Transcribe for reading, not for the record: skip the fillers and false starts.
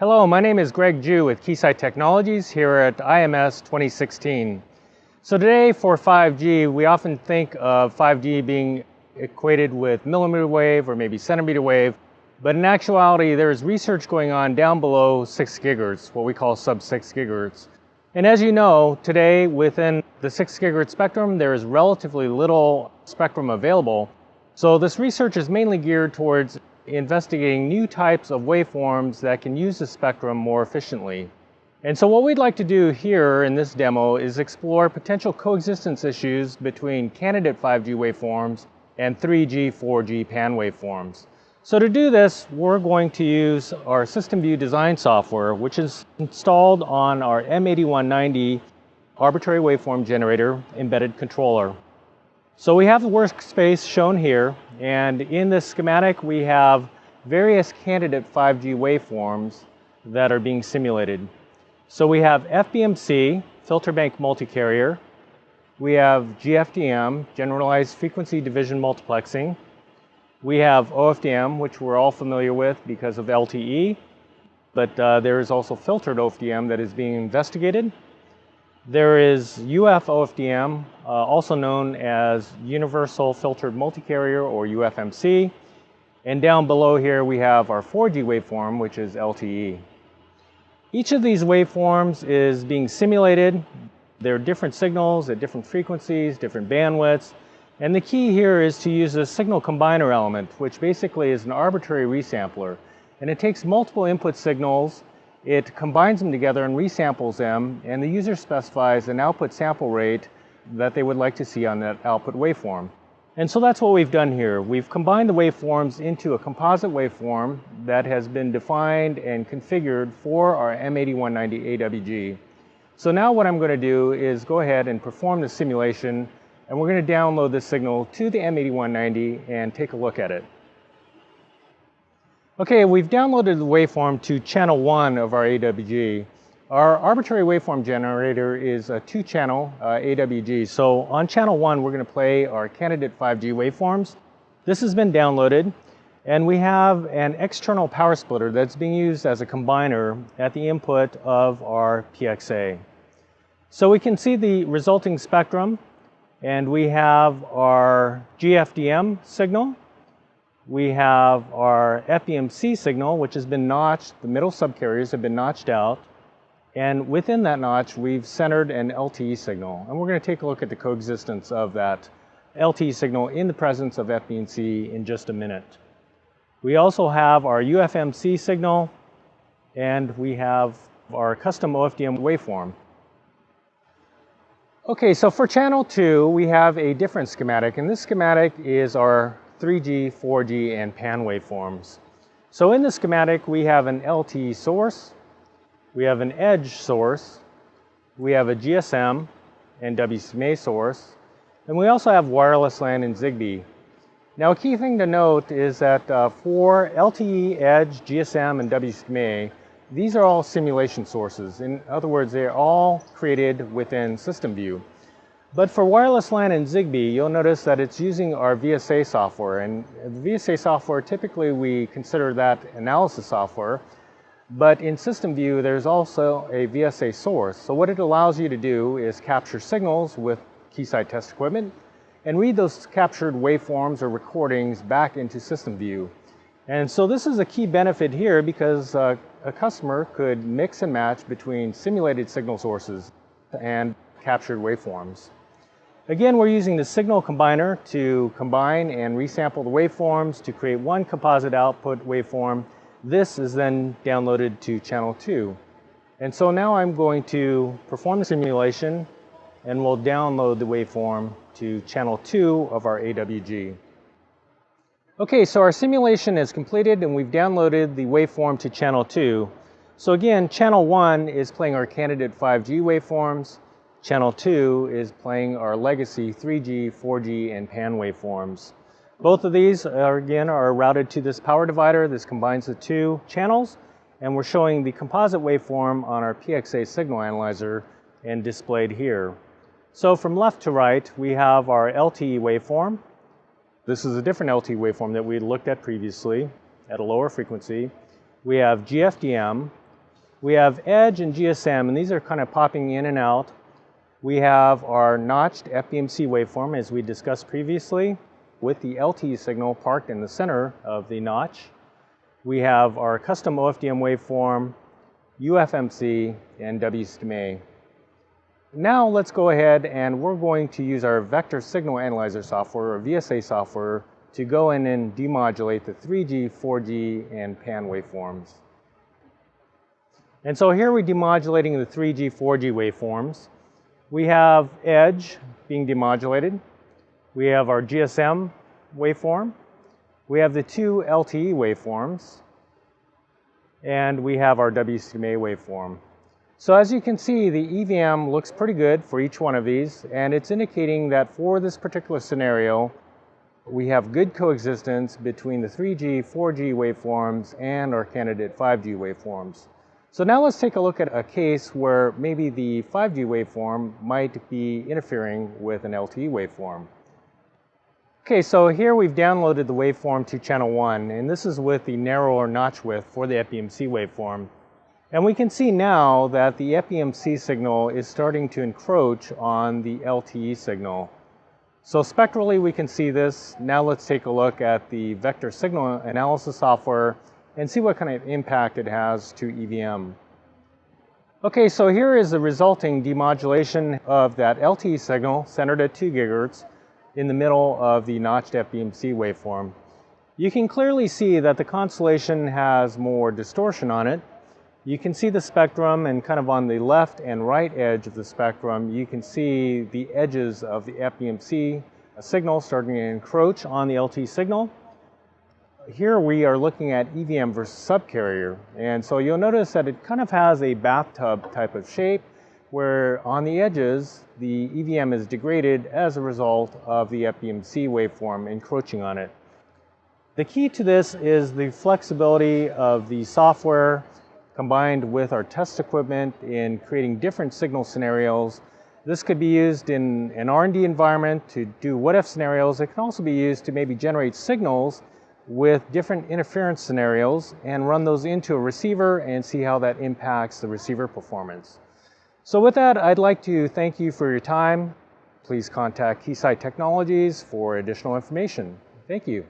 Hello, my name is Greg Jew with Keysight Technologies here at IMS 2016. So today for 5G, we often think of 5G being equated with millimeter wave or maybe centimeter wave, but in actuality there's research going on down below 6 gigahertz, what we call sub-6 gigahertz. And as you know, today within the 6 gigahertz spectrum there is relatively little spectrum available. So this research is mainly geared towards investigating new types of waveforms that can use the spectrum more efficiently. And so what we'd like to do here in this demo is explore potential coexistence issues between candidate 5G waveforms and 3G, 4G PAN waveforms. So to do this, we're going to use our System View design software, which is installed on our M8190 arbitrary waveform generator embedded controller. So we have the workspace shown here, and in this schematic we have various candidate 5G waveforms that are being simulated. So we have FBMC, filter bank multicarrier. We have GFDM, generalized frequency division multiplexing. We have OFDM, which we're all familiar with because of LTE, but there is also filtered OFDM that is being investigated. There is UF-OFDM, also known as Universal Filtered Multicarrier, or UFMC. And down below here we have our 4G waveform, which is LTE. Each of these waveforms is being simulated. There are different signals at different frequencies, different bandwidths. And the key here is to use a signal combiner element, which basically is an arbitrary resampler. And it takes multiple input signals, it combines them together and resamples them, and the user specifies an output sample rate that they would like to see on that output waveform. And so that's what we've done here. We've combined the waveforms into a composite waveform that has been defined and configured for our M8190 AWG. So now what I'm going to do is go ahead and perform the simulation, and we're going to download this signal to the M8190 and take a look at it. Okay, we've downloaded the waveform to channel 1 of our AWG. Our arbitrary waveform generator is a 2-channel AWG. So on channel 1, we're going to play our candidate 5G waveforms. This has been downloaded, and we have an external power splitter that's being used as a combiner at the input of our PXA. So we can see the resulting spectrum, and we have our GFDM signal. We have our FBMC signal, which has been notched. The middle subcarriers have been notched out. And within that notch, we've centered an LTE signal. And we're going to take a look at the coexistence of that LTE signal in the presence of FBMC in just a minute. We also have our UFMC signal, and we have our custom OFDM waveform. Okay, so for channel 2, we have a different schematic, and this schematic is our 3G, 4G, and PAN waveforms. So in the schematic, we have an LTE source, we have an edge source, we have a GSM and WCMA source, and we also have wireless LAN and Zigbee. Now a key thing to note is that for LTE, edge, GSM, and WCMA, these are all simulation sources. In other words, they're all created within System View. But for wireless LAN and Zigbee, you'll notice that it's using our VSA software. And the VSA software, typically we consider that analysis software. But in System View, there's also a VSA source. So what it allows you to do is capture signals with Keysight test equipment and read those captured waveforms or recordings back into System View. And so this is a key benefit here because a customer could mix and match between simulated signal sources and captured waveforms. Again, we're using the signal combiner to combine and resample the waveforms to create one composite output waveform. This is then downloaded to channel 2. And so now I'm going to perform the simulation, and we'll download the waveform to channel 2 of our AWG. Okay, so our simulation is completed, and we've downloaded the waveform to channel 2. So again, channel 1 is playing our candidate 5G waveforms. Channel 2 is playing our legacy 3G, 4G, and PAN waveforms. Both of these, again, are routed to this power divider. This combines the two channels, and we're showing the composite waveform on our PXA signal analyzer and displayed here. So from left to right, we have our LTE waveform. This is a different LTE waveform that we looked at previously at a lower frequency. We have GFDM, We have Edge and GSM, and these are kind of popping in and out. We have our notched FBMC waveform, as we discussed previously, with the LTE signal parked in the center of the notch. We have our custom OFDM waveform, UFMC, and WSTMA. Now let's go ahead and we're going to use our vector signal analyzer software, or VSA software, to go in and demodulate the 3G, 4G, and PAN waveforms. And so here we're demodulating the 3G, 4G waveforms. We have Edge being demodulated. We have our GSM waveform. We have the two LTE waveforms. And we have our WSTMA waveform. So as you can see, the EVM looks pretty good for each one of these, and it's indicating that for this particular scenario, we have good coexistence between the 3G, 4G waveforms and our candidate 5G waveforms. So now let's take a look at a case where maybe the 5G waveform might be interfering with an LTE waveform. Okay, so here we've downloaded the waveform to channel 1, and this is with the narrower notch width for the FBMC waveform. And we can see now that the FBMC signal is starting to encroach on the LTE signal. So spectrally we can see this. Now let's take a look at the vector signal analysis software and see what kind of impact it has to EVM. Okay, so here is the resulting demodulation of that LTE signal centered at 2 GHz in the middle of the notched FBMC waveform. You can clearly see that the constellation has more distortion on it. You can see the spectrum, and kind of on the left and right edge of the spectrum, you can see the edges of the FBMC signal starting to encroach on the LTE signal. Here we are looking at EVM versus subcarrier, and so you'll notice that it kind of has a bathtub type of shape where on the edges the EVM is degraded as a result of the FBMC waveform encroaching on it. The key to this is the flexibility of the software combined with our test equipment in creating different signal scenarios. This could be used in an R&D environment to do what-if scenarios. It can also be used to maybe generate signals with different interference scenarios and run those into a receiver and see how that impacts the receiver performance. So with that, I'd like to thank you for your time. Please contact Keysight Technologies for additional information. Thank you.